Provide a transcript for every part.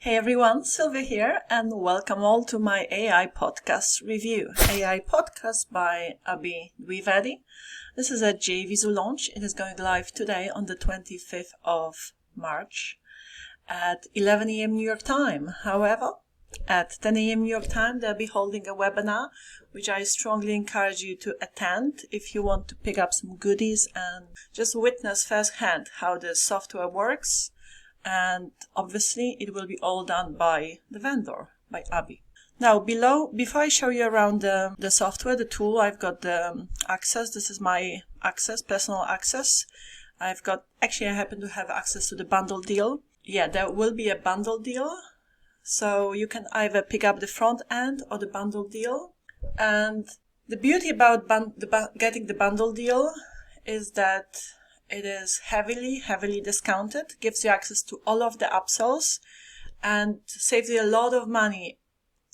Hey everyone, Sylwia here, and welcome all to my AI podcast review. AI podcast by Abhi Dwivedi. This is a JVisu launch. It is going live today on the 25th of March at 11 a.m. New York time. However, at 10 a.m. New York time, they'll be holding a webinar, which I strongly encourage you to attend if you want to pick up some goodies and just witness firsthand how the software works. And obviously it will be all done by the vendor, by Abhi. Now before I show you around the software, the tool, I've got the access. This is my access, personal access. I happen to have access to the bundle deal. Yeah, there will be a bundle deal. So you can either pick up the front end or the bundle deal. And the beauty about getting the bundle deal is that it is heavily discounted, gives you access to all of the upsells, and saves you a lot of money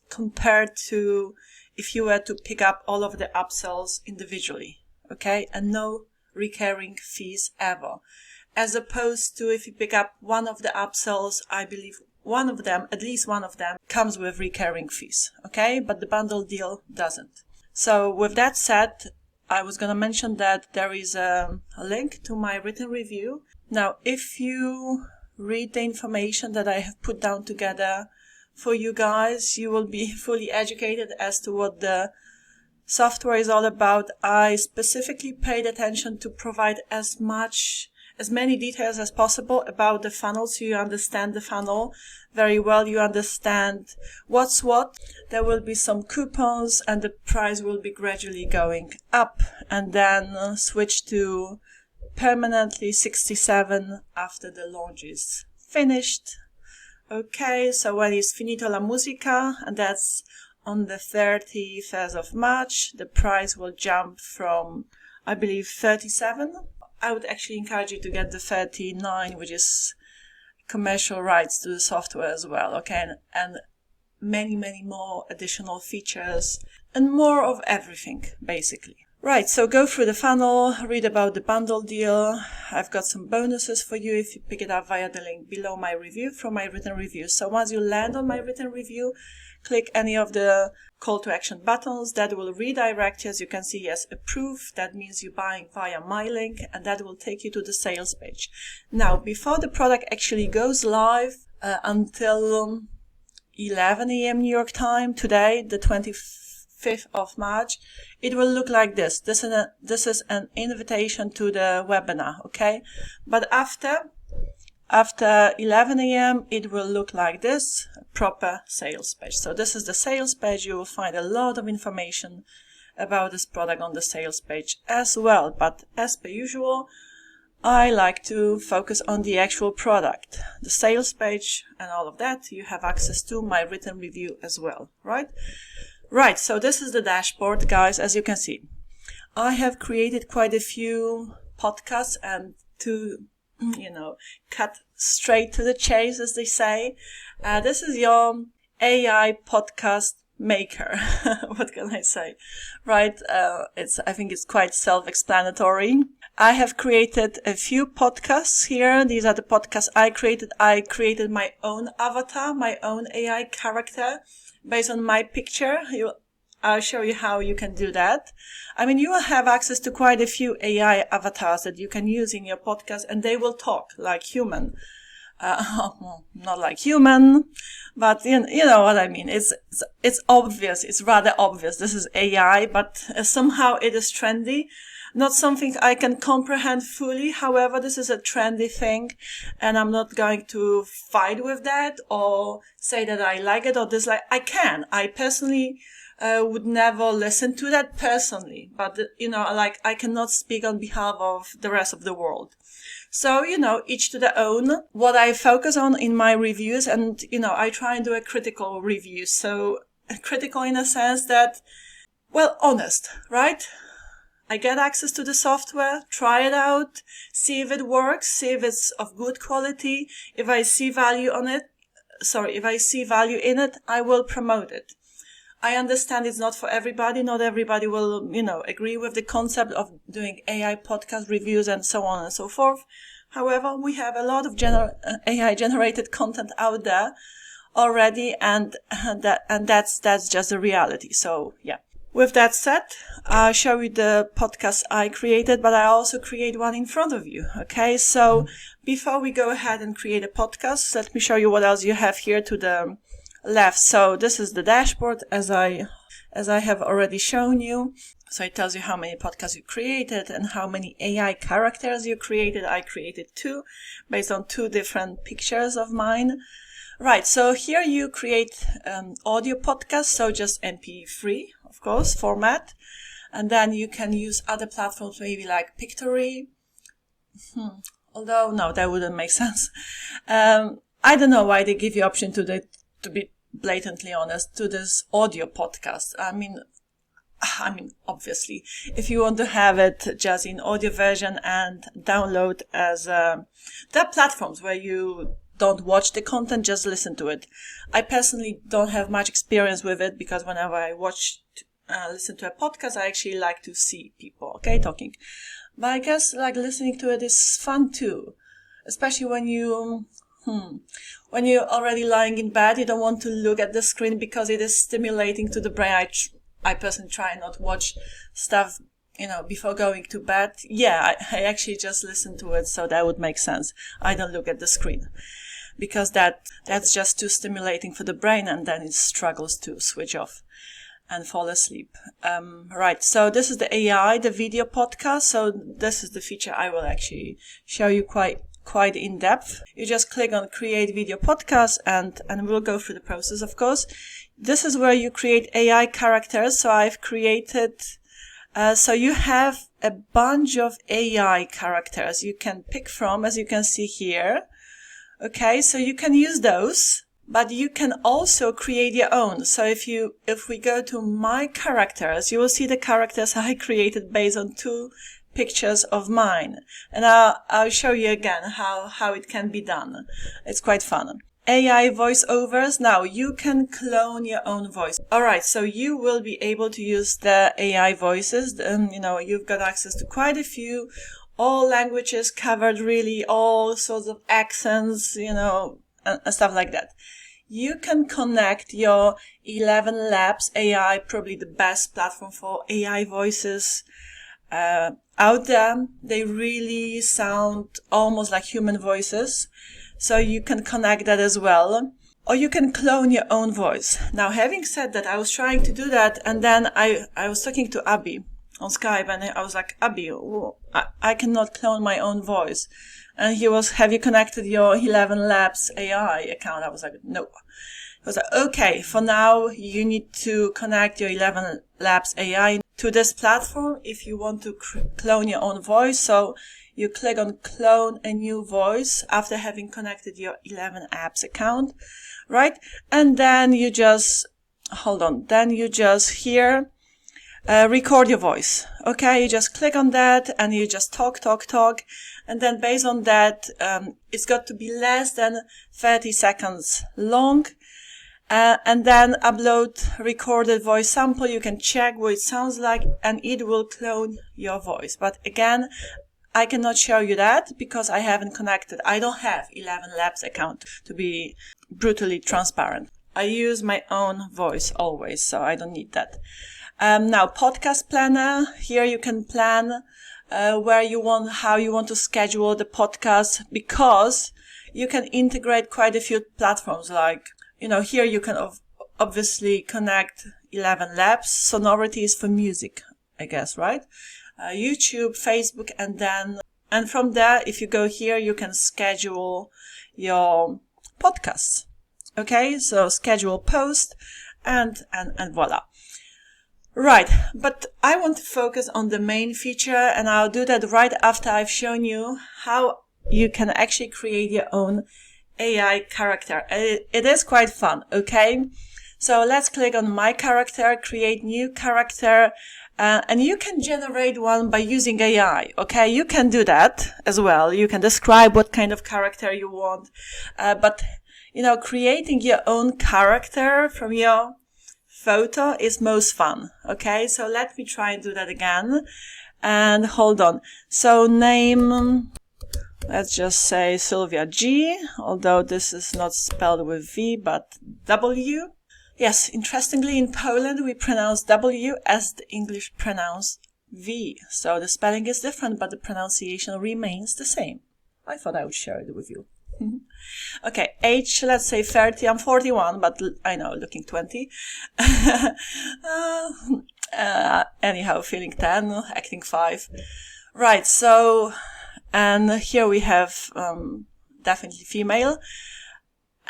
compared to if you were to pick up all of the upsells individually, okay? And no recurring fees ever. As opposed to if you pick up one of the upsells, I believe at least one of them, comes with recurring fees, okay? But the bundle deal doesn't. So with that said, I was going to mention that there is a link to my written review. Now, if you read the information that I have put down together for you guys, you will be fully educated as to what the software is all about. I specifically paid attention to provide as many details as possible about the funnel, so you understand the funnel very well. You understand what's what. There will be some coupons and the price will be gradually going up and then switch to permanently 67 after the launch is finished. Okay, so when it's finito la musica, and that's on the 31st of March, the price will jump from, I believe, 37. I would actually encourage you to get the 39, which is commercial rights to the software as well, okay? And many more additional features and more of everything, basically. Right, so go through the funnel, read about the bundle deal. I've got some bonuses for you if you pick it up via the link below my review from my written review. So once you land on my written review, click any of the call to action buttons. That will redirect you. As you can see, yes, approve. That means you're buying via my link, and that will take you to the sales page. Now, before the product actually goes live until 11 a.m. New York time today, the 25th of March, it will look like this. This is an invitation to the webinar, okay? But after 11 a.m., it will look like this, a proper sales page. So this is the sales page. You will find a lot of information about this product on the sales page as well. But as per usual, I like to focus on the actual product. The sales page and all of that, you have access to my written review as well, right? Right, so this is the dashboard, guys, as you can see. I have created quite a few podcasts, and to cut straight to the chase, as they say. This is your AI podcast maker. What can I say? Right. I think it's quite self-explanatory. I have created a few podcasts here. These are the podcasts I created. I created my own avatar, my own AI character based on my picture. I'll show you how you can do that. I mean, you will have access to quite a few AI avatars that you can use in your podcast, and they will talk like human. Not like human, but you know what I mean. It's obvious. It's rather obvious. This is AI, but somehow it is trendy. Not something I can comprehend fully. However, this is a trendy thing, and I'm not going to fight with that or say that I like it or dislike. I personally would never listen to that personally, but I cannot speak on behalf of the rest of the world. So, each to their own. What I focus on in my reviews, and, I try and do a critical review. So critical in a sense that, honest, right? I get access to the software, try it out, see if it works, see if it's of good quality. If I see value in it, I will promote it. I understand it's not for everybody. Not everybody will, agree with the concept of doing AI podcast reviews and so on and so forth. However, we have a lot of AI generated content out there already, and that's just the reality. So yeah. With that said, I'll show you the podcast I created, but I also create one in front of you. Okay, so before we go ahead and create a podcast, let me show you what else you have here to the left. So this is the dashboard, as I have already shown you. So it tells you how many podcasts you created and how many AI characters you created. I created 2 based on 2 different pictures of mine. Right, so here you create audio podcasts, so just MP3, of course, format. And then you can use other platforms, maybe like Pictory. Although, no, that wouldn't make sense. I don't know why they give you option to be blatantly honest, to this audio podcast. I mean, obviously, if you want to have it just in audio version and download as, there are platforms where you don't watch the content, just listen to it. I personally don't have much experience with it because whenever I listen to a podcast, I actually like to see people, okay, talking. But I guess like listening to it is fun too, especially when when you're already lying in bed, you don't want to look at the screen because it is stimulating to the brain. I personally try not to watch stuff, before going to bed. Yeah, I actually just listen to it, so that would make sense. I don't look at the screen because that's just too stimulating for the brain, and then it struggles to switch off and fall asleep. Right, so this is the AI, the video podcast. So this is the feature I will actually show you quite in depth. You just click on create video podcast and we'll go through the process, of course. This is where you create AI characters. So I've created, so you have a bunch of AI characters you can pick from, as you can see here. Okay, so you can use those, but you can also create your own. So if we go to my characters, you will see the characters I created based on 2 pictures of mine. And I'll show you again how it can be done. It's quite fun. AI voiceovers. Now you can clone your own voice. Alright, so you will be able to use the AI voices. You've got access to quite a few, all languages covered, really, all sorts of accents, and stuff like that. You can connect your 11 Labs AI, probably the best platform for AI voices out there. They really sound almost like human voices. So you can connect that as well. Or you can clone your own voice. Now, having said that, I was trying to do that, and then I was talking to Abhi on Skype, and I was like, Abhi, I cannot clone my own voice. And he was, have you connected your 11 Labs AI account? I was like, no. He was like, okay, for now, you need to connect your 11 Labs AI to this platform if you want to clone your own voice. So you click on clone a new voice after having connected your 11 apps account, right? And then you just, here, record your voice. Okay, you just click on that and you just talk. And then based on that, it's got to be less than 30 seconds long. And then upload recorded voice sample. You can check what it sounds like and it will clone your voice. But again, I cannot show you that because I haven't connected. I don't have 11 Labs account, to be brutally transparent. I use my own voice always, so I don't need that. Now, podcast planner. Here you can plan how you want to schedule the podcast, because you can integrate quite a few platforms. Like, here you can obviously connect 11 Labs. Sonority is for music, I guess, right? YouTube, Facebook, and from there, if you go here, you can schedule your podcasts. Okay, so schedule post and voila. Right, but I want to focus on the main feature, and I'll do that right after I've shown you how you can actually create your own AI character. It is quite fun, okay? So let's click on my character, create new character, and you can generate one by using AI, okay? You can do that as well. You can describe what kind of character you want, but creating your own character from your photo is most fun. Okay, so let me try and do that again. And hold on. So name, Let's just say Sylwia G, although this is not spelled with V, but W. Yes, interestingly, in Poland, we pronounce W as the English pronounce V. So the spelling is different, but the pronunciation remains the same. I thought I would share it with you. Okay, age, let's say 30. I'm 41, but I know, looking 20. Anyhow, feeling 10, acting 5. Right, so, and here we have definitely female.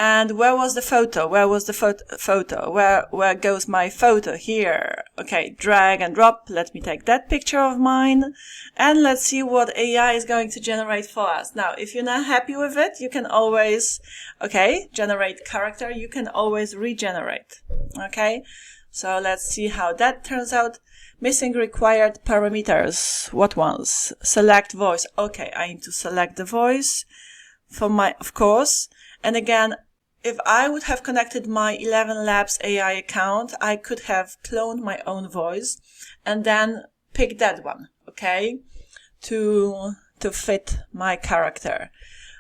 And where was the photo? Where was the photo? Where goes my photo? Here. Okay, drag and drop. Let me take that picture of mine. And let's see what AI is going to generate for us. Now, if you're not happy with it, you can always, generate character. You can always regenerate. Okay, so let's see how that turns out. Missing required parameters. What ones? Select voice. Okay, I need to select the voice for my, of course. And again, if I would have connected my 11 Labs AI account, I could have cloned my own voice and then pick that one, okay, to fit my character.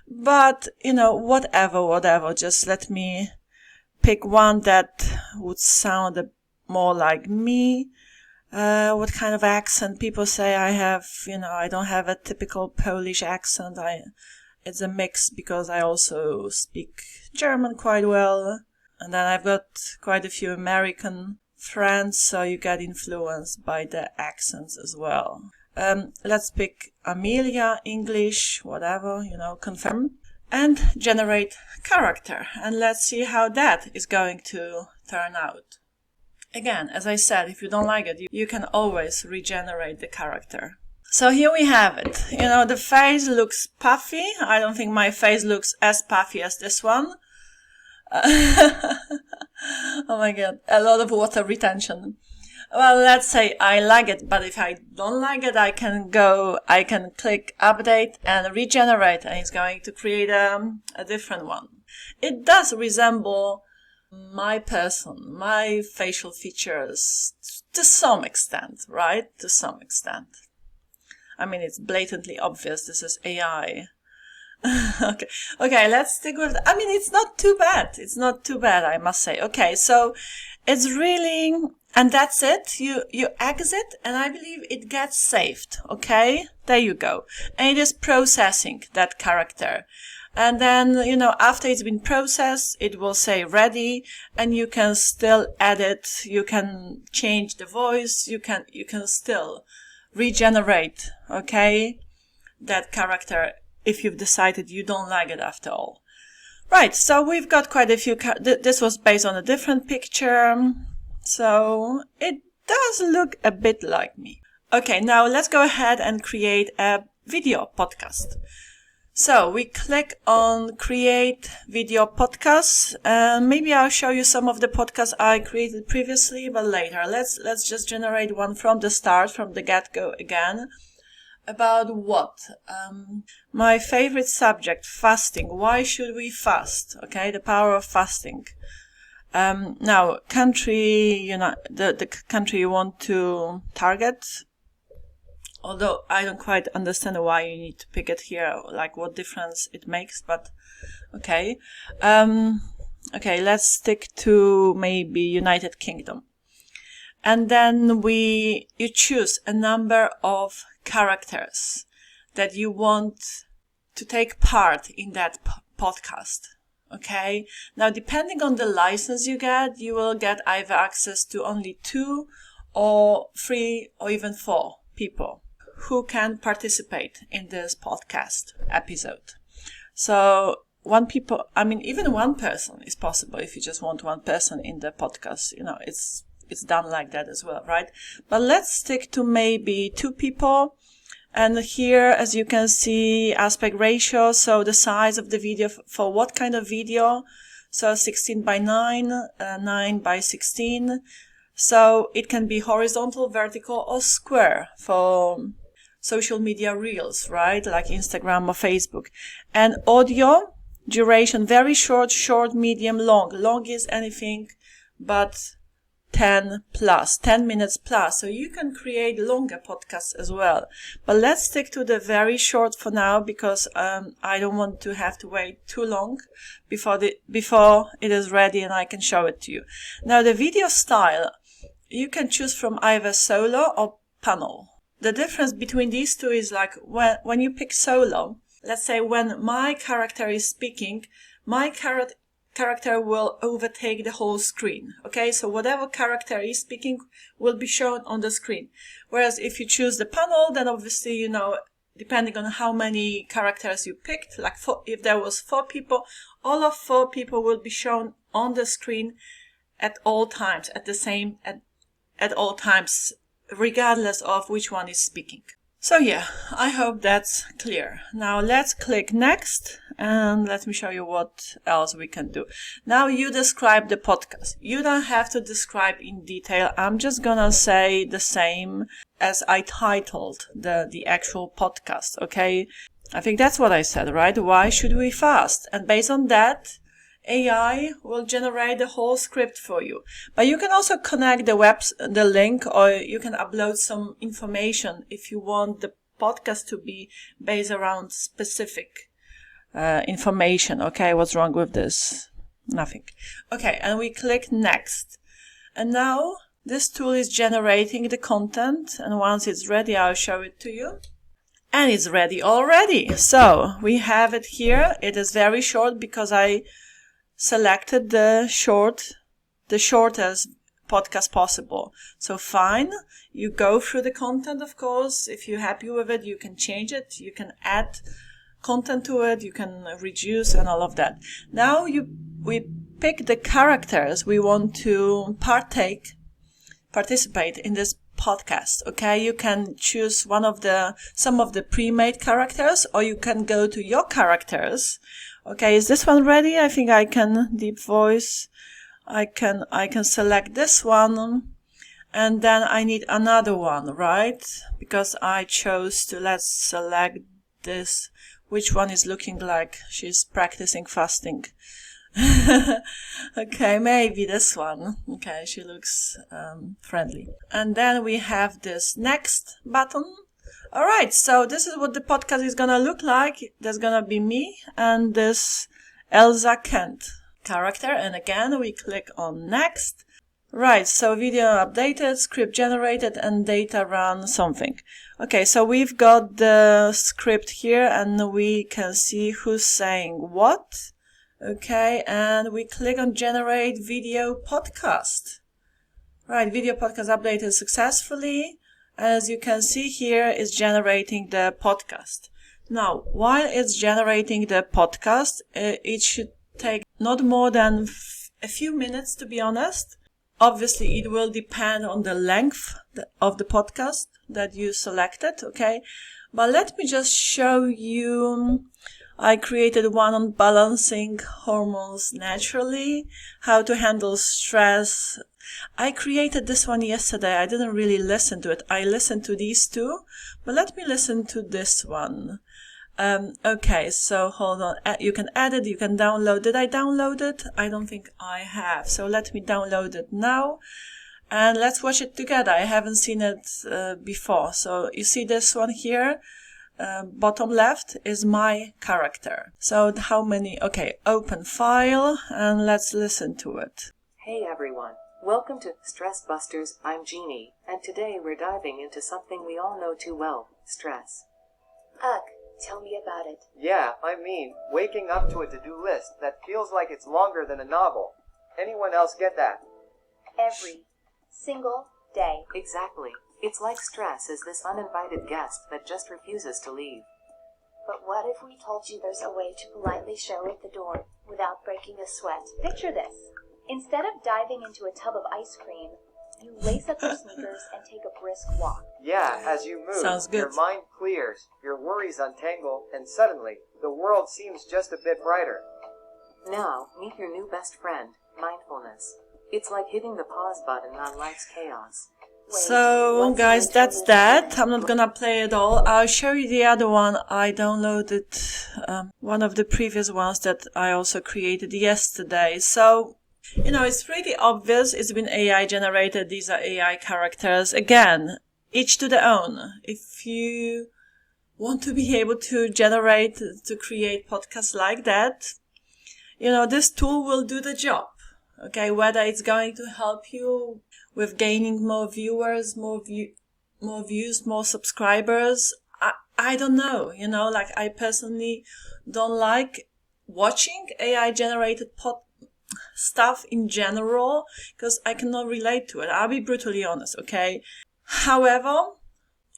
But, whatever, just let me pick one that would sound more like me. What kind of accent? People say I have, I don't have a typical Polish accent. It's a mix because I also speak German quite well. And then I've got quite a few American friends, so you get influenced by the accents as well. Let's pick Amelia, English, whatever, confirm. And generate character. And let's see how that is going to turn out. Again, as I said, if you don't like it, you can always regenerate the character. So here we have it. The face looks puffy. I don't think my face looks as puffy as this one. Oh my god, a lot of water retention. Well, let's say I like it, but if I don't like it, I can click update and regenerate, and it's going to create a different one. It does resemble my person, my facial features to some extent, right? To some extent. I mean, it's blatantly obvious this is AI. Okay, let's stick with, it's not too bad. It's not too bad, I must say. Okay, so it's really, and that's it. You exit, and I believe it gets saved. Okay, there you go. And it is processing that character. And then, after it's been processed, it will say ready, and you can still edit, you can change the voice, you can still regenerate, okay, that character if you've decided you don't like it after all. Right, so we've got quite a few, this was based on a different picture, so it does look a bit like me. Okay, now let's go ahead and create a video podcast. So we click on create video podcasts. Maybe I'll show you some of the podcasts I created previously, but later. Let's just generate one from the start, from the get-go again. About what? My favorite subject, fasting. Why should we fast? Okay, the power of fasting. Now, country, the country you want to target. Although I don't quite understand why you need to pick it here, like what difference it makes, but okay. Okay, let's stick to maybe United Kingdom. And then you choose a number of characters that you want to take part in that podcast. Okay. Now, depending on the license you get, you will get either access to only 2 or 3 or even 4 people who can participate in this podcast episode. So even one person is possible if you just want one person in the podcast. It's done like that as well, right? But let's stick to maybe 2 people. And here, as you can see, aspect ratio. So the size of the video for what kind of video? So 16 by 9, 9 by 16. So it can be horizontal, vertical, or square for social media reels, right? Like Instagram or Facebook. And audio duration, very short, medium, long. Long is anything but 10 minutes plus. So you can create longer podcasts as well. But let's stick to the very short for now, because I don't want to have to wait too long before it is ready and I can show it to you. Now, the video style, you can choose from either solo or panel. The difference between these two is like when you pick solo, let's say when my character is speaking, my character will overtake the whole screen. Okay, so whatever character is speaking will be shown on the screen. Whereas if you choose the panel, then obviously, depending on how many characters you picked, like if there was 4 people, all of 4 people will be shown on the screen at all times, at all times, regardless of which one is speaking. So yeah, I hope that's clear. Now let's click next and let me show you what else we can do. Now you describe the podcast. You don't have to describe in detail. I'm just gonna say the same as I titled the actual podcast, okay? I think that's what I said, right? Why should we fast? And based on that, AI will generate the whole script for you. But you can also connect the link, or you can upload some information if you want the podcast to be based around specific information. Okay, what's wrong with this? Nothing. Okay, and we click next. And now this tool is generating the content, and once it's ready, I'll show it to you. And it's ready already. So we have it here. It is very short because I selected the shortest podcast possible. So fine, you go through the content, of course. If you're happy with it, you can change it. You can add content to it. You can reduce and all of that. Now we pick the characters we want to participate in this podcast. Okay, you can choose some of the pre-made characters, or you can go to your characters. Okay, is this one ready? I think I can deep voice. I can select this one, and then I need another one, right? Because I chose to, let's select this. Which one is looking like she's practicing fasting? Okay, maybe this one. Okay, she looks friendly. And then we have this next button. All right, so this is what the podcast is gonna look like. There's gonna be me and this Elsa Kent character. And again, we click on next. Right, so video updated, script generated, and data run something. Okay, so we've got the script here, and we can see who's saying what. Okay, and we click on generate video podcast. Right, video podcast updated successfully. As you can see here, it's generating the podcast. Now, while it's generating the podcast, it should take not more than a few minutes, to be honest. Obviously, it will depend on the length of the podcast that you selected, okay? But let me just show you. I created one on balancing hormones naturally, how to handle stress. I created this one yesterday. I didn't really listen to it. I listened to these two, but let me listen to this one. Okay, so hold on. You can add it, you can download. Did I download it? I don't think I have. So let me download it now. And let's watch it together. I haven't seen it before. So you see this one here? Bottom left is my character. So how many? Okay, open file and let's listen to it. Hey everyone. Welcome to Stress Busters. I'm Jeannie, and today we're diving into something we all know too well, stress. Ugh, tell me about it. Yeah, I mean, waking up to a to-do list that feels like it's longer than a novel. Anyone else get that? Every single day. Exactly. It's like stress is this uninvited guest that just refuses to leave. But what if we told you there's a way to politely show it the door without breaking a sweat? Picture this. Instead of diving into a tub of ice cream, you lace up your sneakers and take a brisk walk. Yeah, as you move, Sounds good. your mind clears, your worries untangle, and suddenly, the world seems just a bit brighter. Now, meet your new best friend, mindfulness. It's like hitting the pause button on life's chaos. So, guys, that's that. I'm not gonna play it all. I'll show you the other one. I downloaded one of the previous ones that I also created yesterday. So, It's pretty obvious. It's been AI generated. These are AI characters. Again, each to their own. If you want to be able to create podcasts like that, this tool will do the job. Okay, whether it's going to help you with gaining more viewers, more views, more subscribers, I don't know. I personally don't like watching AI generated stuff in general because I cannot relate to it. I'll be brutally honest, okay? However,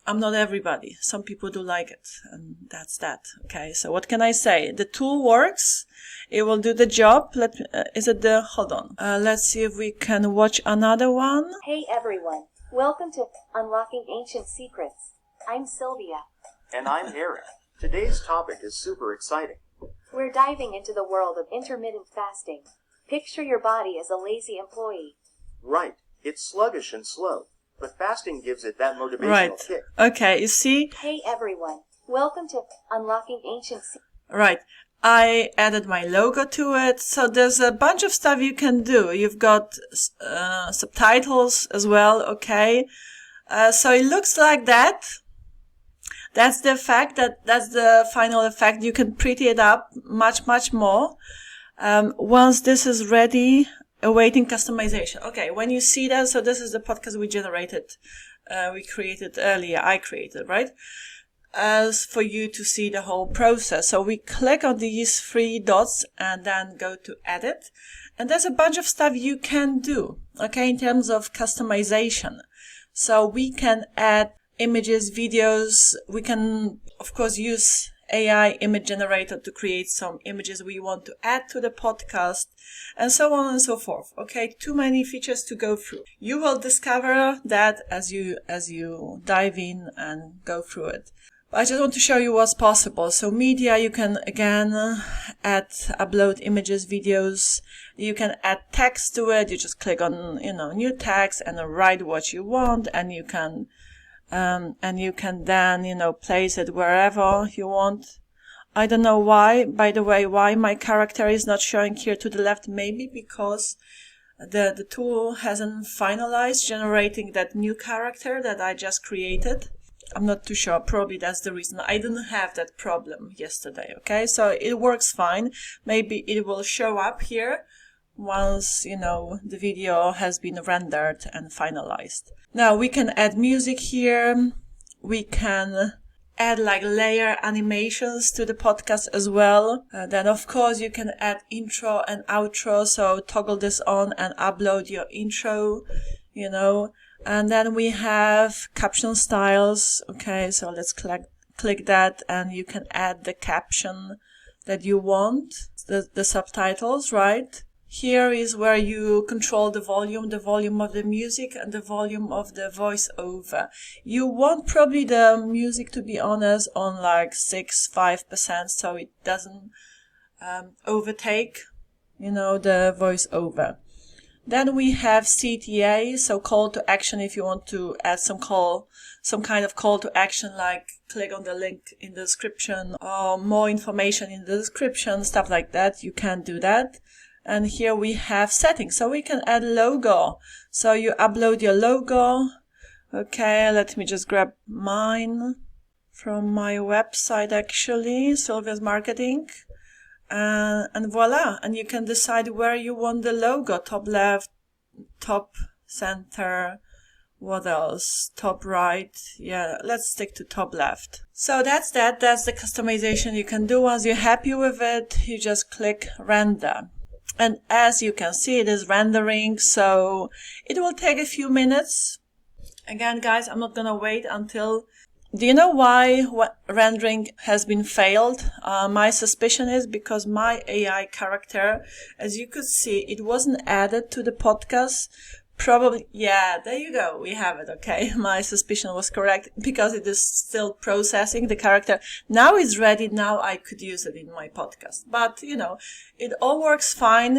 I'm not everybody. Some people do like it, and that's that. Okay, so what can I say? The tool works. It will do the job. Hold on. Let's see if we can watch another one. Hey everyone, welcome to Unlocking Ancient Secrets. I'm Sylvia. And I'm Eric. Today's topic is super exciting. We're diving into the world of intermittent fasting. Picture your body as a lazy employee. Right, it's sluggish and slow, but fasting gives it that motivational Right. kick. Okay, you see? Hey everyone, welcome to Unlocking Ancient Secrets. Right. I added my logo to it. So there's a bunch of stuff you can do. You've got subtitles as well, okay? So it looks like that. That's the effect. That's the final effect. You can pretty it up much, much more. Once this is ready, awaiting customization. Okay, when you see that, so this is the podcast we created earlier. I created, right? As for you to see the whole process. So we click on these 3 dots and then go to edit. And there's a bunch of stuff you can do, okay, in terms of customization. So we can add images, videos. We can, of course, use AI image generator to create some images we want to add to the podcast, and so on and so forth. Okay, too many features to go through. You will discover that as you dive in and go through it. I just want to show you what's possible. So media, you can again upload images, videos. You can add text to it. You just click on, new text and write what you want, and you can then, place it wherever you want. I don't know why, by the way, why my character is not showing here to the left. Maybe because the tool hasn't finalized generating that new character that I just created. I'm not too sure. Probably that's the reason. I didn't have that problem yesterday. Okay, so it works fine. Maybe it will show up here once, the video has been rendered and finalized. Now we can add music here. We can add layer animations to the podcast as well. Then of course you can add intro and outro. So toggle this on and upload your intro, And then we have caption styles. Okay, so let's click that, and you can add the caption that you want, the subtitles, right? Here is where you control the volume of the music and the volume of the voiceover. You want probably the music, to be honest, on 5%, so it doesn't overtake, the voiceover. Then we have CTA, so call to action. If you want to add some kind of call to action, like click on the link in the description or more information in the description, stuff like that, you can do that. And here we have settings, so we can add logo. So you upload your logo. Okay, let me just grab mine from my website, actually, Sylwia's Marketing. And voila, and you can decide where you want the logo, top left, top center, what else, top right. Yeah, let's stick to top left. So that's the customization you can do. Once you're happy with it, you just click render. And as you can see, it is rendering, so it will take a few minutes. Again, guys, I'm not gonna wait until... Do you know why rendering has been failed? My suspicion is because my AI character, as you could see, it wasn't added to the podcast. Probably, yeah, there you go. We have it. Okay. My suspicion was correct because it is still processing the character. Now it's ready. Now I could use it in my podcast. But, it all works fine.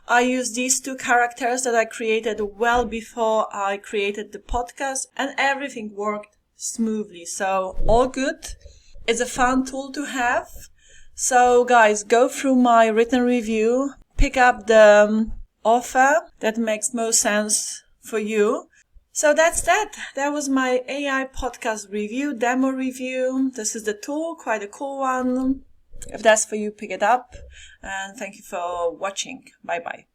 I use these 2 characters that I created well before I created the podcast, and everything worked smoothly. So all good. It's a fun tool to have. So guys, go through my written review, pick up offer that makes most sense for you. So that's that. That was my AI podcast review, demo review. This is the tool, quite a cool one. If that's for you, pick it up. And thank you for watching. Bye-bye.